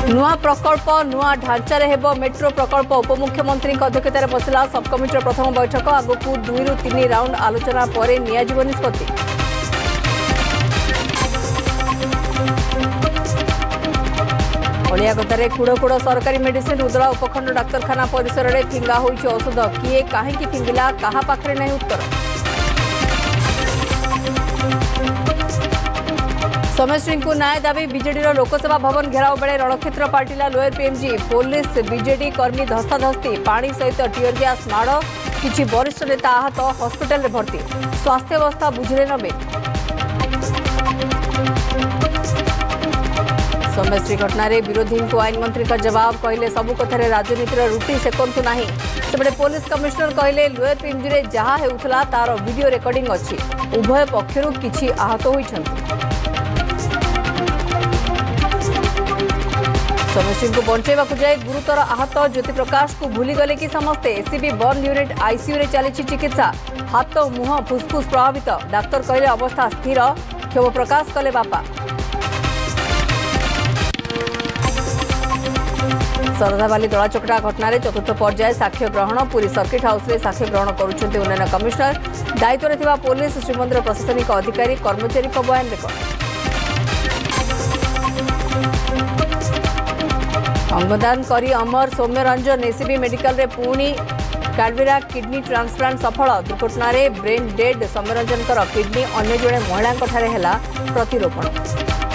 नुआ प्रकल्प नुआ ढांचार हेब मेट्रो प्रकल्प उपमुख्यमंत्री अध्यक्षतार बसला सब कमिटर प्रथम बैठक आगक 2 ରୁ 3 राउंड आलोचना पर नियाजिब निष्पत्ति। अलियागदारे कुड़कुड़ सरकारी मेडिसिन उदला उपखंड डाक्तरखाना परिसर में फिंगा होइछि औषध किए काहेकि फिंगिला काहा पाखरे नहीं उत्तर। सोमेश्वरी को न्याय दाबी बीजेडी लोकसभा भवन घेराव बेले रणक्षेत्र पाल्टिला लोयर पीएमजी पुलिस बीजेडी कर्मी धस्ताधस्ती पानी सहित टीयर गैस माड़ किछि वरिष्ठ नेता आहत हॉस्पिटल में भर्ती स्वास्थ्य अवस्था बुझिले नवीन। सोमेश्वरी घटना विरोधी को आईन मंत्री का जवाब कहले सबु कथारे राजनीतिर रुटी सेकंतु नाही सेबडे पुलिस कमिश्नर कहले लोयर पीएमजी रे जहा हेउथला तार वीडियो रेकॉर्डिंग अछि उभय पक्षरु किछि आहत होइछन्ति। सोमेश्वरी को बंचाइबा जाए गुरुतर आहत ज्योति प्रकाश को भूलीगले कि समस्ते एसीबी बर्न यूनिट आईसीयू रे चली चिकित्सा हाथ मुह फुसफुस प्रभावित डाक्तर कहले अवस्था स्थिर क्षोभ प्रकाश कले बापा। सरदाबाली दलाचकटा घटना चतुर्थ पर्याय साक्ष्य ग्रहण पुरी सर्किट हाउस रे साक्ष्य ग्रहण करुछन्ते उन्नयन कमिश्नर दायित्व रे थिबा पुलिस श्रीमंदिर प्रशासनिक अधिकारी कर्मचारी को बयान रेकर्ड। अंगदान करी अमर सौम्यरंजन एसीबी मेडिकल रे पुणी काडविरा किडनी ट्रांसप्लांट सफल दुर्घटना रे ब्रेन डेड सौम्यरंजन किडनी अन्य जड़े महिला प्रतिरोपण।